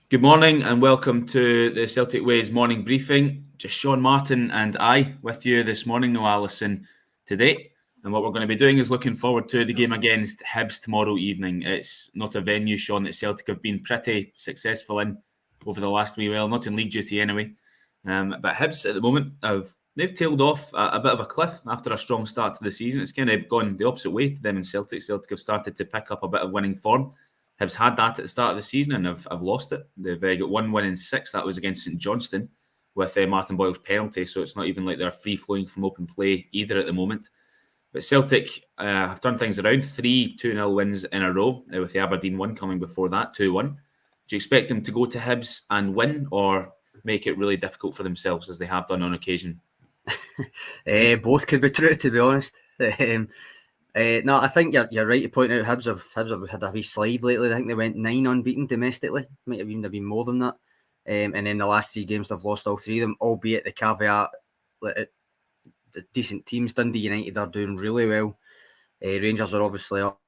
Good morning and welcome to the Celtic Ways morning briefing. Just Sean Martin and I with you this morning, no Alison today. And what we're going to be doing is looking forward to the game against Hibs tomorrow evening. It's not a venue, Sean, that Celtic have been pretty successful in over the last wee while, not in league duty anyway. But Hibs at the moment they've tailed off a bit of a cliff after a strong start to the season. It's kind of gone the opposite way to them in Celtic. Celtic have started to pick up a bit of winning form. Hibs had that at the start of the season and have lost it. They've got 1 win in 6. That was against St Johnstone with Martin Boyle's penalty. So it's not even like they're free-flowing from open play either at the moment. But Celtic have turned things around. 3 2-0 wins in a row with the Aberdeen one coming before that, 2-1. Do you expect them to go to Hibs and win or make it really difficult for themselves as they have done on occasion? Both could be true, to be honest. No, I think you're right to point out Hibs have had a wee slide lately. I think they went 9 unbeaten domestically. Might have even been more than that. And then the last 3 games they've lost all 3 of them, albeit the caveat that the decent teams. Dundee United are doing really well. Rangers are obviously up.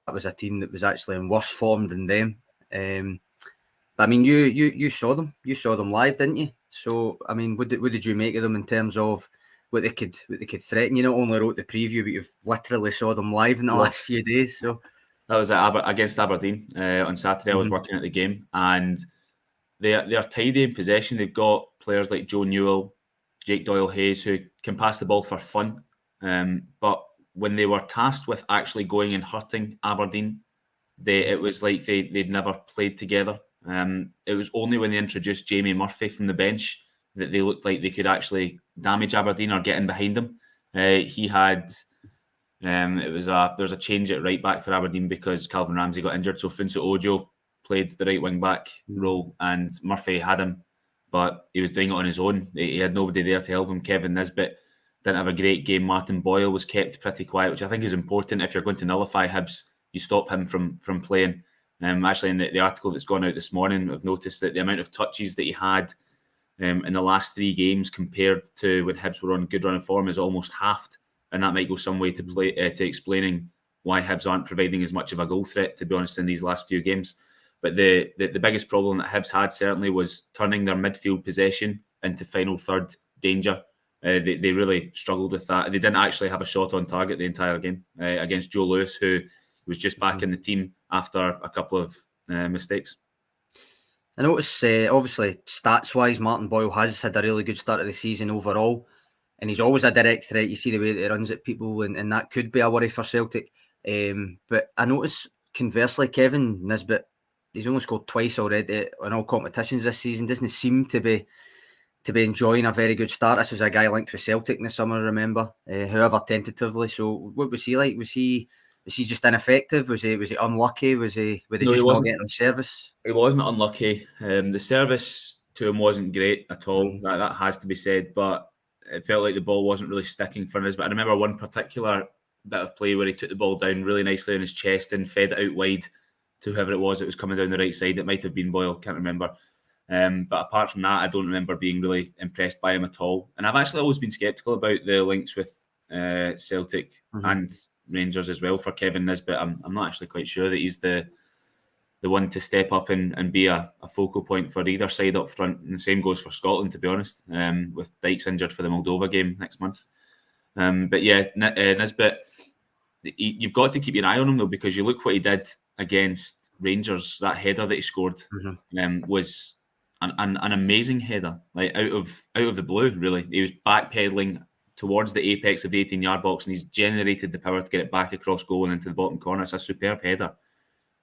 That was a team that was actually in worse form than them. But I mean, you saw them. You saw them live, didn't you? So I mean, what did you make of them in terms of what they could threaten? You not only wrote the preview, but you've literally saw them live in the last few days. So that was against Aberdeen on Saturday. I was working at the game, and they're tidy in possession. They've got players like Joe Newell, Jake Doyle-Hayes, who can pass the ball for fun. But when they were tasked with actually going and hurting Aberdeen, it was like they'd never played together. It was only when they introduced Jamie Murphy from the bench that they looked like they could actually damage Aberdeen or get in behind them. He had there was a change at right back for Aberdeen because Calvin Ramsey got injured, so Funso Ojo played the right wing back role, and Murphy had him, but he was doing it on his own. He had nobody there to help him. Kevin Nisbet didn't have a great game. Martin Boyle was kept pretty quiet, which I think is important. If you're going to nullify Hibs, you stop him from playing. Actually, in the article that's gone out this morning, I've noticed that the amount of touches that he had in the last 3 games compared to when Hibs were on good run of form is almost halved, and that might go some way to explaining why Hibs aren't providing as much of a goal threat, to be honest, in these last few games. But the biggest problem that Hibs had certainly was turning their midfield possession into final third danger. They really struggled with that. They didn't actually have a shot on target the entire game against Joe Lewis, who was just back in the team after a couple of mistakes. I notice, obviously, stats-wise, Martin Boyle has had a really good start of the season overall, and he's always a direct threat. You see the way that he runs at people, and that could be a worry for Celtic. But I notice, conversely, Kevin Nisbet, he's only scored twice already in all competitions this season. Doesn't seem to be enjoying a very good start. This is a guy linked with Celtic in the summer, remember, however tentatively. So what was he like? Was he just ineffective? Was he unlucky? Were they just not getting him service? He wasn't unlucky. The service to him wasn't great at all. That has to be said. But it felt like the ball wasn't really sticking for us. But I remember one particular bit of play where he took the ball down really nicely on his chest and fed it out wide to whoever it was that was coming down the right side. It might have been Boyle, can't remember. But apart from that, I don't remember being really impressed by him at all. And I've actually always been sceptical about the links with Celtic and Rangers as well for Kevin Nisbet. I'm not actually quite sure that he's the one to step up and be a focal point for either side up front. And the same goes for Scotland, to be honest, with Dykes injured for the Moldova game next month. But yeah, Nisbet, you've got to keep your eye on him though, because you look what he did against Rangers. That header that he scored was an amazing header, like out of the blue. Really, he was backpedaling towards the apex of the 18-yard box, and he's generated the power to get it back across goal and into the bottom corner. It's a superb header,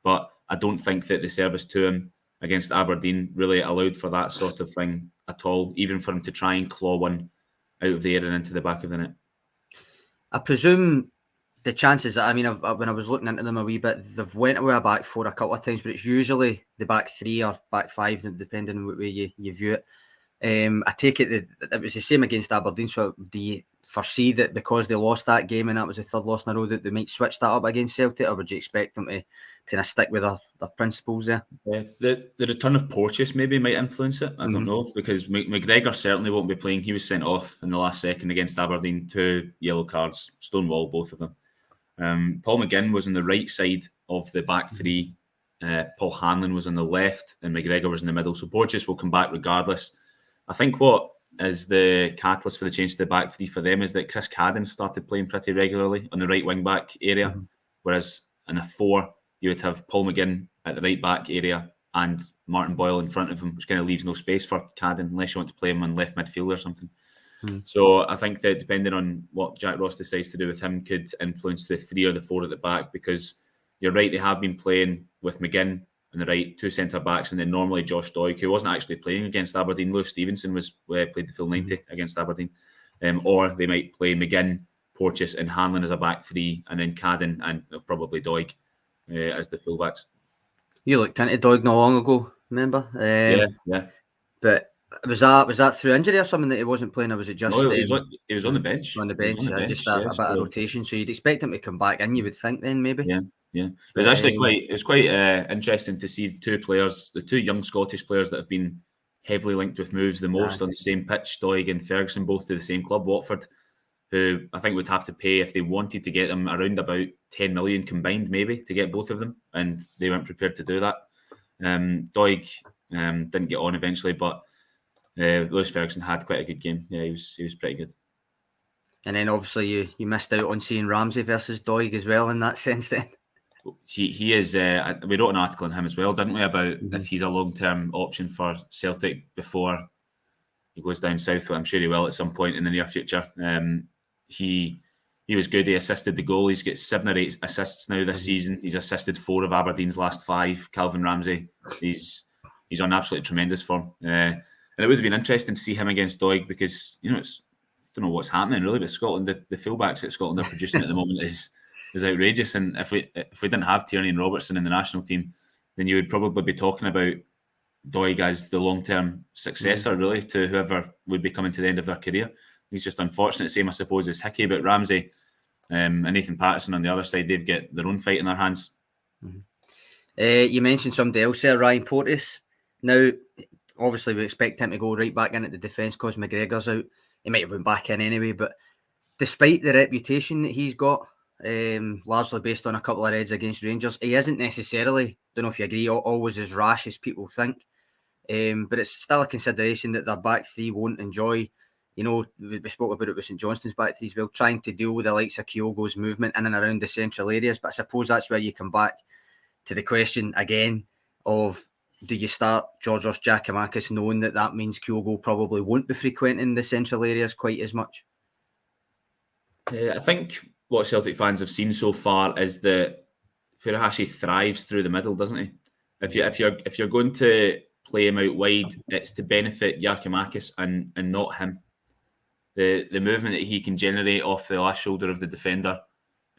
but I don't think that the service to him against Aberdeen really allowed for that sort of thing at all, even for him to try and claw one out of the air and into the back of the net. I presume the chances, I mean, when I was looking into them a wee bit, they've went away a back 4 a couple of times, but it's usually the back 3 or back 5, depending on what way you view it. I take it that it was the same against Aberdeen, so do you foresee that because they lost that game and that was the 3rd loss in a row that they might switch that up against Celtic, or would you expect them to kind of stick with their principles there? The return of Porteous maybe might influence it. I don't know, because McGregor certainly won't be playing. He was sent off in the last second against Aberdeen, 2 yellow cards, Stonewall, both of them. Paul McGinn was on the right side of the back 3 Paul Hanlon was on the left, and McGregor was in the middle. So Porteous will come back regardless. I think what is the catalyst for the change to the back three for them is that Chris Cadden started playing pretty regularly on the right wing back area, whereas in a 4 you would have Paul McGinn at the right back area and Martin Boyle in front of him, which kind of leaves no space for Cadden unless you want to play him on left midfield or something. So I think that depending on what Jack Ross decides to do with him could influence the 3 or the 4 at the back, because you're right, they have been playing with McGinn on the right, 2 centre backs, and then normally Josh Doig, who wasn't actually playing against Aberdeen. Lewis Stevenson was played the full 90 against Aberdeen. Or they might play McGinn, Porteous, and Hanlon as a back 3, and then Cadden and probably Doig as the fullbacks. You looked into Doig not long ago, remember? Yeah. But was that through injury or something that he wasn't playing, or was it just? No, he was on the bench. On the bench, just a bit of rotation. So you'd expect him to come back in, you would think, then maybe. Yeah. It was actually quite interesting to see the two young Scottish players that have been heavily linked with moves the most on the same pitch, Doig and Ferguson, both to the same club, Watford, who I think would have to pay, if they wanted to get them, around about 10 million combined maybe to get both of them, and they weren't prepared to do that. Doig didn't get on eventually, but Lewis Ferguson had quite a good game. Yeah, he was pretty good. And then obviously you missed out on seeing Ramsey versus Doig as well in that sense then. He is. We wrote an article on him as well, didn't we, about if he's a long-term option for Celtic before he goes down south. Well, I'm sure he will at some point in the near future. He was good. He assisted the goal. He's got 7 or 8 assists now this season. He's assisted 4 of Aberdeen's last 5. Calvin Ramsey. He's on absolutely tremendous form. And it would have been interesting to see him against Doig, because I don't know what's happening really, but Scotland, the fullbacks that Scotland are producing at the moment is outrageous. And if we didn't have Tierney and Robertson in the national team, then you would probably be talking about Doig as the long-term successor really to whoever would be coming to the end of their career. He's just unfortunate, same I suppose as Hickey, but Ramsey and Nathan Patterson on the other side, they've got their own fight in their hands. You mentioned somebody else there, Ryan Porteous. Now, obviously we expect him to go right back in at the defence because McGregor's out. He might have went back in anyway, but despite the reputation that he's got, largely based on a couple of reds against Rangers, he isn't necessarily, don't know if you agree, always as rash as people think. But it's still a consideration that their back 3 won't enjoy. We spoke about it with St Johnstone's back 3 as well, trying to deal with the likes of Kyogo's movement in and around the central areas. But I suppose that's where you come back to the question again of, do you start Georgios Giakoumakis knowing that means Kyogo probably won't be frequenting the central areas quite as much? I think what Celtic fans have seen so far is that Furuhashi thrives through the middle, doesn't he? If you're going to play him out wide, it's to benefit Giakoumakis and not him. The movement that he can generate off the last shoulder of the defender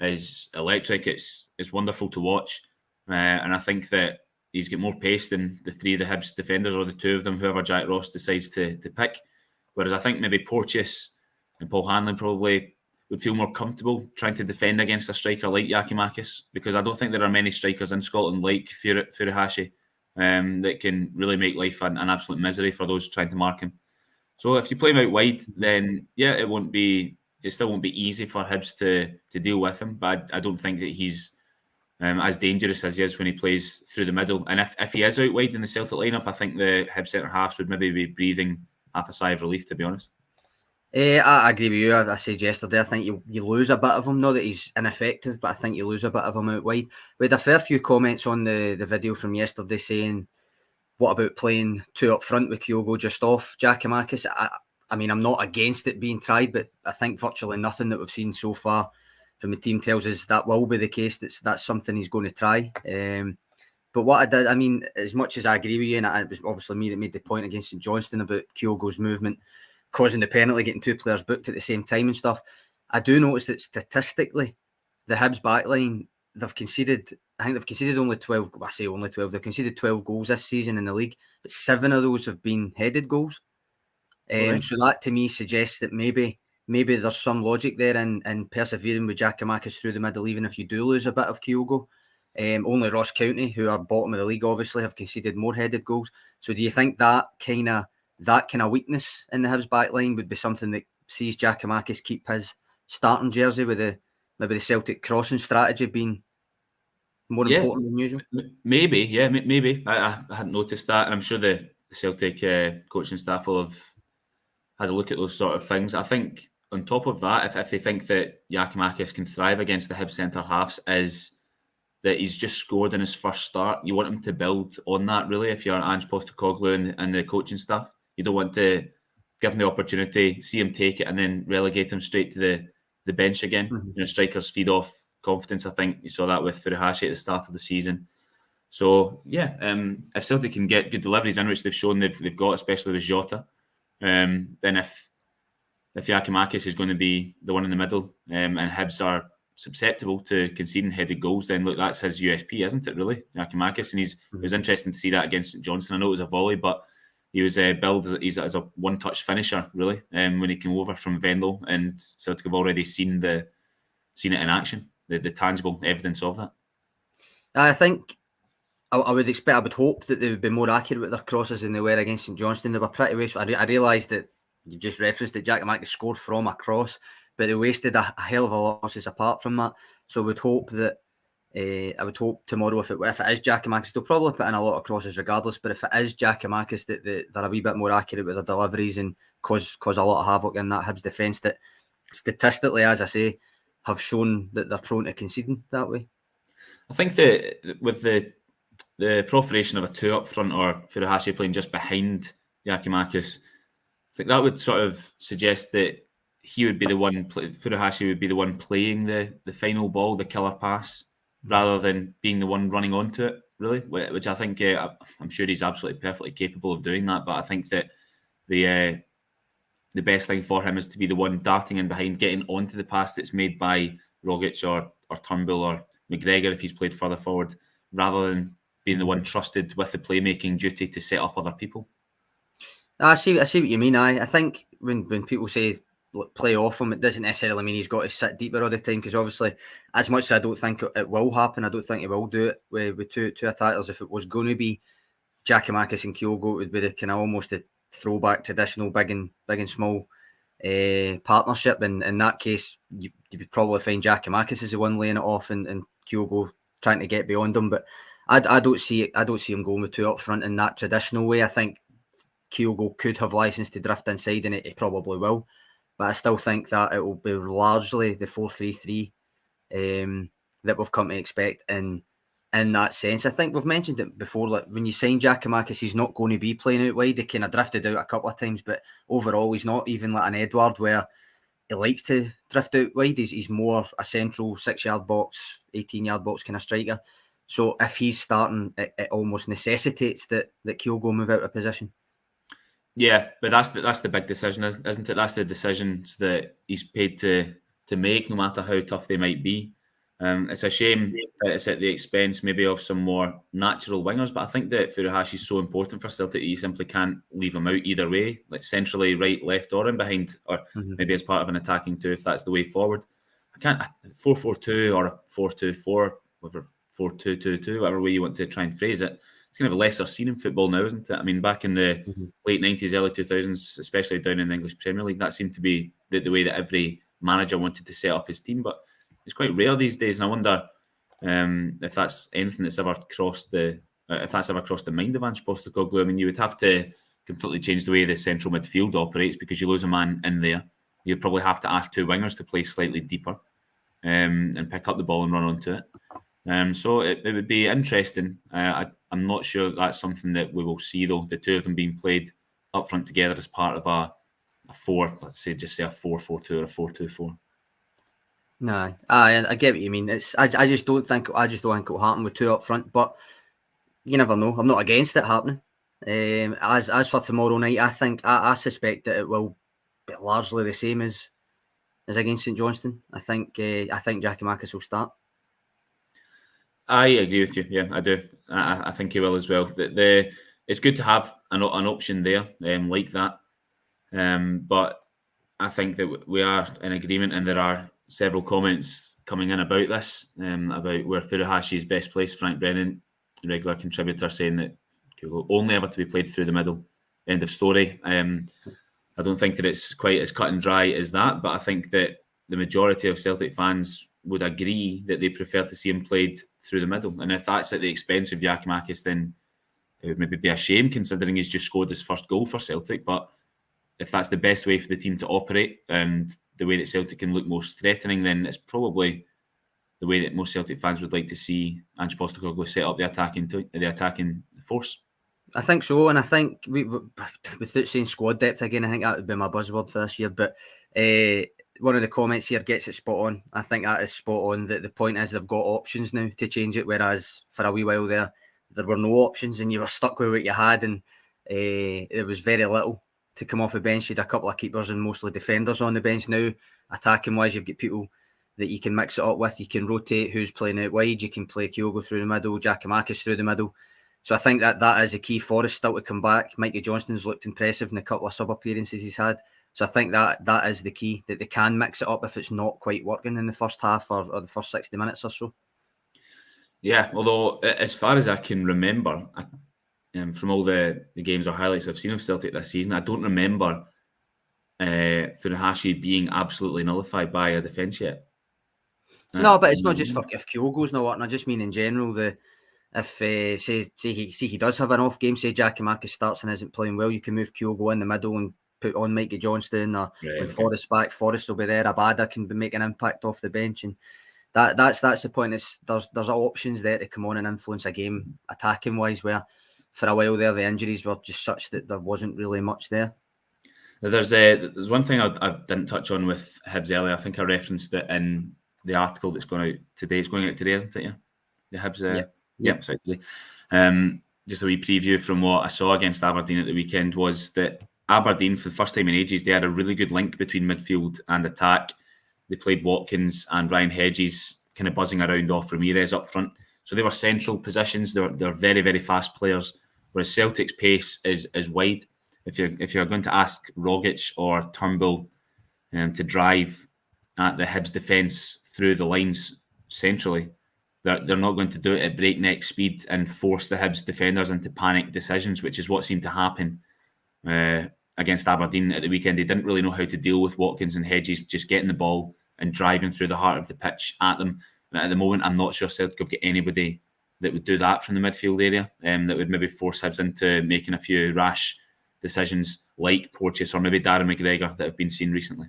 is electric. It's wonderful to watch, and I think that he's got more pace than the 3 of the Hibs defenders, or the 2 of them, whoever Jack Ross decides to pick. Whereas I think maybe Porteous and Paul Hanlon probably would feel more comfortable trying to defend against a striker like Giakoumakis, because I don't think there are many strikers in Scotland like Furuhashi that can really make life an absolute misery for those trying to mark him. So if you play him out wide, then yeah, it still won't be easy for Hibs to deal with him. But I don't think that he's as dangerous as he is when he plays through the middle. And if he is out wide in the Celtic lineup, I think the Hibs centre halves would maybe be breathing half a sigh of relief, to be honest. I agree with you. I said yesterday, I think you lose a bit of him. Not that he's ineffective, but I think you lose a bit of him out wide. We had a fair few comments on the video from yesterday saying, what about playing 2 up front with Kyogo just off Giakoumakis? I mean, I'm not against it being tried, but I think virtually nothing that we've seen so far from the team tells us that will be the case. That's something he's going to try. But what I did, I mean, as much as I agree with you, and it was obviously me that made the point against St Johnstone about Kyogo's movement causing the penalty, getting 2 players booked at the same time and stuff, I do notice that statistically, the Hibs backline, they've conceded only 12, I say only 12, they've conceded 12 goals this season in the league, but 7 of those have been headed goals. Right. So that to me suggests that maybe there's some logic there in persevering with Giakoumakis through the middle, even if you do lose a bit of Kyogo. Only Ross County, who are bottom of the league, obviously have conceded more headed goals. So do you think that kind of weakness in the Hibs backline would be something that sees Giakoumakis keep his starting jersey, with maybe the Celtic crossing strategy being more important than usual? Maybe. I hadn't noticed that, and I'm sure the Celtic coaching staff will have had a look at those sort of things. I think on top of that, if they think that Giakoumakis can thrive against the Hibs centre halves, is that he's just scored in his first start. You want him to build on that, really, if you're Ange Postecoglou and the coaching staff. You don't want to give him the opportunity, see him take it, and then relegate him straight to the bench again. Mm-hmm. Strikers feed off confidence. I think you saw that with Furuhashi at the start of the season. So, if Celtic can get good deliveries in, which they've shown they've got, especially with Jota, then if Giakoumakis is going to be the one in the middle, and Hibs are susceptible to conceding headed goals, then look, that's his USP, isn't it, really, Giakoumakis? And it was interesting to see that against St Johnstone. I know it was a volley, but he was billed as a one-touch finisher, really, when he came over from Venlo, and Celtic have already seen it in action, the tangible evidence of that. I think I would hope that they would be more accurate with their crosses than they were against St Johnstone. They were pretty wasteful. I realised that you just referenced that Giakoumakis scored from a cross, but they wasted a hell of a lot of crosses apart from that. So I would hope that I would hope tomorrow, if it is Giakoumakis, they'll probably put in a lot of crosses regardless. But if it is Giakoumakis, that they're a wee bit more accurate with their deliveries and cause a lot of havoc in that Hibs defence that statistically, as I say, have shown that they're prone to conceding that way. I think that with the proliferation of a two up front or Furuhashi playing just behind Giakoumakis, I think that would sort of suggest that he would be the one. Furuhashi would be the one playing the final ball, the killer pass, rather than being the one running onto it. Really, which I think I'm sure he's absolutely perfectly capable of doing that. But I think that the best thing for him is to be the one darting in behind, getting onto the pass that's made by Rogic or Turnbull or McGregor if he's played further forward, rather than being the one trusted with the playmaking duty to set up other people. I see what you mean. I think when people say play off him, it doesn't necessarily mean he's got to sit deeper all the time, because obviously, as much as I don't think it will happen, I don't think he will do it with two attackers. If it was going to be Giakoumakis and Kyogo, it would be the kind of almost a throwback traditional big and small partnership. And in that case, you would probably find Giakoumakis as the one laying it off and Kyogo trying to get beyond him. But I don't see him going with two up front in that traditional way. I think Kyogo could have license to drift inside, and it probably will. But I still think that it will be largely the 4-3-3 that we've come to expect in that sense. I think we've mentioned it before, like when you sign Giakoumakis, he's not going to be playing out wide. He kind of drifted out a couple of times, but overall he's not even like an Edward where he likes to drift out wide. He's more a central 6-yard box, 18-yard box kind of striker. So if he's starting, it almost necessitates that Kyogo move out of position. Yeah, but that's the big decision, isn't it? That's the decisions that he's paid to make, no matter how tough they might be. It's a shame that it's at the expense maybe of some more natural wingers, but I think that Furuhashi is so important for Celtic that you simply can't leave him out either way, like centrally, right, left, or in behind, or maybe as part of an attacking two if that's the way forward. I can't 4-4-2 or a 4-2-4, whatever 4-2-2-2, whatever way you want to try and phrase it. It's kind of a lesser seen in football now, isn't it? I mean, back in the late 90s, early 2000s, especially down in the English Premier League, that seemed to be the way that every manager wanted to set up his team. But it's quite rare these days, and I wonder if that's anything that's ever crossed the mind of Ange Postecoglou. I mean, you would have to completely change the way the central midfield operates, because you lose a man in there. You'd probably have to ask two wingers to play slightly deeper and pick up the ball and run onto it. So it would be interesting. I'm not sure that's something that we will see, though. The two of them being played up front together as part of a 4, let's say, just say a 4-4-2 or a 4-2-4. No, I get what you mean. I just don't think it will happen with two up front. But you never know. I'm not against it happening. As for tomorrow night, I suspect that it will be largely the same as against St Johnstone. I think Giakoumakis will start. I agree with you. Yeah, I do. I think he will as well. It's good to have an option there like that. But I think that we are in agreement, and there are several comments coming in about this, about where Furuhashi is best placed. Frank Brennan, a regular contributor, saying that Kyogo only ever to be played through the middle. End of story. I don't think that it's quite as cut and dry as that, but I think that the majority of Celtic fans would agree that they prefer to see him played through the middle. And if that's at the expense of Giakoumakis, then it would maybe be a shame, considering he's just scored his first goal for Celtic. But if that's the best way for the team to operate and the way that Celtic can look most threatening, then it's probably the way that most Celtic fans would like to see Ange Postecoglou set up the attacking force. I think so, and I think without saying squad depth again, I think that would be my buzzword for this year. But one of the comments here gets it spot on. I think that is spot on. That the point is they've got options now to change it, whereas for a wee while there were no options, and you were stuck with what you had, and there was very little to come off the bench. You had a couple of keepers and mostly defenders on the bench. Now, attacking wise, you've got people that you can mix it up with. You can rotate who's playing out wide. You can play Kyogo through the middle, Giakoumakis through the middle. So I think that is a key for us still to come back. Mikey Johnston's looked impressive in a couple of sub appearances he's had. So I think that is the key, that they can mix it up if it's not quite working in the first half or the first 60 minutes or so. Yeah, although as far as I can remember, from all the games or highlights I've seen of Celtic this season, I don't remember Furuhashi being absolutely nullified by a defence yet. No, but it's not just for if Kyogo's not working. I just mean in general, if he does have an off game, say Giakoumakis starts and isn't playing well, you can move Kyogo in the middle and put on Mikey Johnston, or when Forrest's back, Forrest will be there. Abada can make an impact off the bench, and that's the point. There's options there to come on and influence a game attacking wise, where for a while there the injuries were just such that there wasn't really much there. There's one thing I didn't touch on with Hibs earlier. I think I referenced it in the article that's going out today. It's going out today, isn't it? Yeah, the Hibs. Yep, sorry, today. Just a wee preview from what I saw against Aberdeen at the weekend was that Aberdeen, for the first time in ages, they had a really good link between midfield and attack. They played Watkins and Ryan Hedges kind of buzzing around off Ramirez up front. So they were central positions. They're very, very fast players, whereas Celtic's pace is wide. If you're going to ask Rogic or Turnbull to drive at the Hibs defence through the lines centrally, they're not going to do it at breakneck speed and force the Hibs defenders into panic decisions, which is what seemed to happen against Aberdeen at the weekend. They didn't really know how to deal with Watkins and Hedges just getting the ball and driving through the heart of the pitch at them. And at the moment, I'm not sure Celtic have got anybody that would do that from the midfield area, that would maybe force Hibs into making a few rash decisions like Porteous or maybe Darren McGregor that have been seen recently.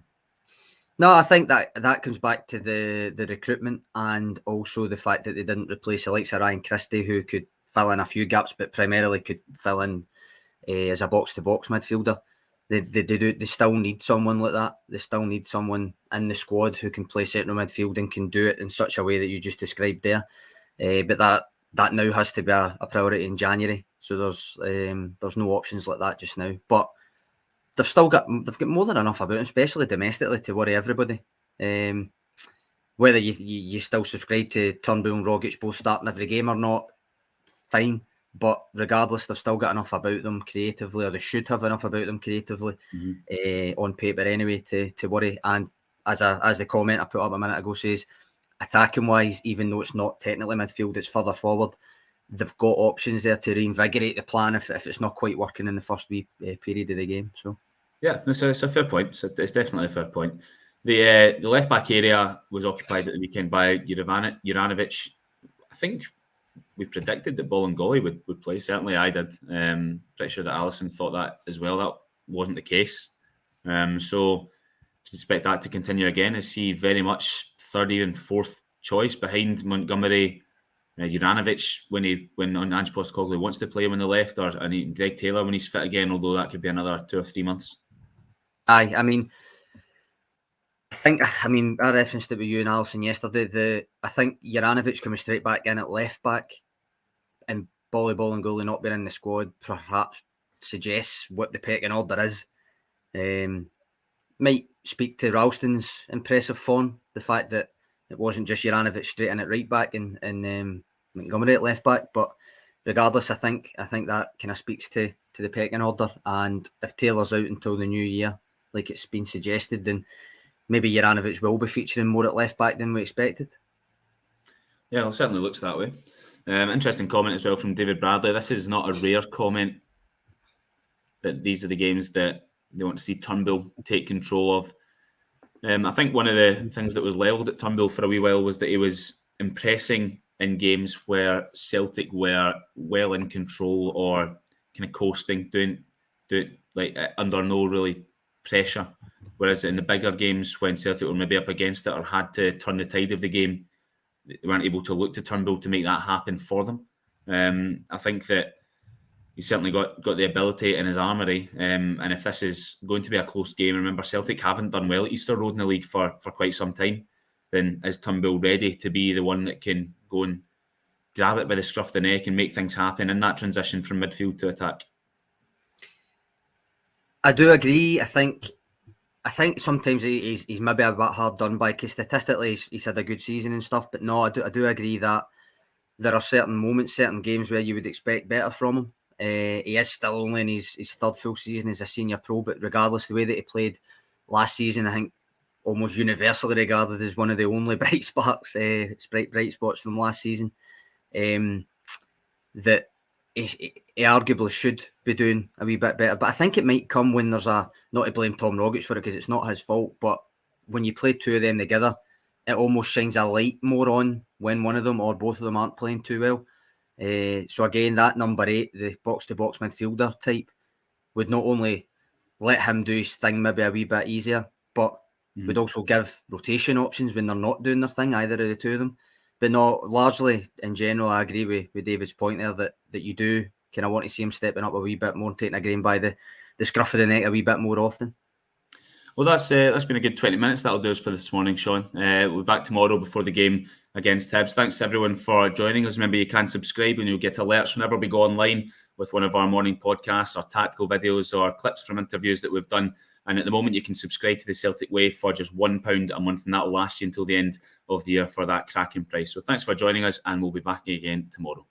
No, I think that comes back to the recruitment, and also the fact that they didn't replace the likes of Ryan Christie, who could fill in a few gaps, but primarily could fill in as a box-to-box midfielder. They still need someone like that. They still need someone in the squad who can play central midfield and can do it in such a way that you just described there. But that now has to be a priority in January. So there's no options like that just now. But they've got more than enough about them, especially domestically, to worry everybody. Whether you still subscribe to Turnbull and Rogic both starting every game or not, fine. But regardless, they've still got enough about them creatively, or they should have enough about them creatively, on paper anyway, to worry. And as the comment I put up a minute ago says, attacking wise, even though it's not technically midfield, it's further forward, they've got options there to reinvigorate the plan if it's not quite working in the first period of the game. So yeah, it's a fair point. It's definitely a fair point. The left back area was occupied at the weekend by Juranovic. I think we predicted that Bolingoli would play. Certainly I did. Pretty sure that Allison thought that as well. That wasn't the case. So to expect that to continue again. Is he very much third, even fourth choice behind Montgomery, Juranovic when Ange Postecoglou wants to play him on the left, or Greg Taylor when he's fit again, although that could be another 2 or 3 months. I referenced it with you and Alison yesterday. I think Juranovic coming straight back in at left back and Bolingoli not being in the squad perhaps suggests what the pecking order is. Might speak to Ralston's impressive form, the fact that it wasn't just Juranovic straight in at right back and Montgomery at left back. But regardless, I think that kind of speaks to the pecking order. And if Taylor's out until the new year, like it's been suggested, then maybe Juranovic will be featuring more at left back than we expected. Yeah, it certainly looks that way. Interesting comment as well from David Bradley. This is not a rare comment, that these are the games that they want to see Turnbull take control of. I think one of the things that was levelled at Turnbull for a wee while was that he was impressing in games where Celtic were well in control or kind of coasting, doing like under no really pressure. Whereas in the bigger games, when Celtic were maybe up against it or had to turn the tide of the game, they weren't able to look to Turnbull to make that happen for them. I think that he's certainly got the ability in his armoury. And if this is going to be a close game, remember Celtic haven't done well at Easter Road in the league for quite some time, then is Turnbull ready to be the one that can go and grab it by the scruff of the neck and make things happen in that transition from midfield to attack? I do agree. I think sometimes he's maybe a bit hard done by, because statistically he's had a good season and stuff. But no, I do agree that there are certain moments, certain games where you would expect better from him. He is still only in his third full season as a senior pro, but regardless, the way that he played last season, I think almost universally regarded as one of the only bright spots from last season. That he arguably should be doing a wee bit better. But I think it might come when there's not to blame Tom Rogic for it, because it's not his fault, but when you play two of them together, it almost shines a light more on when one of them or both of them aren't playing too well. So again, that number 8, the box-to-box midfielder type, would not only let him do his thing maybe a wee bit easier, but would also give rotation options when they're not doing their thing, either of the two of them. But no, largely, in general, I agree with David's point there that you do kind of want to see him stepping up a wee bit more and taking a game by the scruff of the neck a wee bit more often. Well, that's been a good 20 minutes. That'll do us for this morning, Sean. We'll be back tomorrow before the game against Hibs. Thanks everyone for joining us. Remember, you can subscribe and you'll get alerts whenever we go online with one of our morning podcasts or tactical videos or clips from interviews that we've done. And at the moment, you can subscribe to the Celtic Way for just £1 a month, and that'll last you until the end of the year for that cracking price. So thanks for joining us, and we'll be back again tomorrow.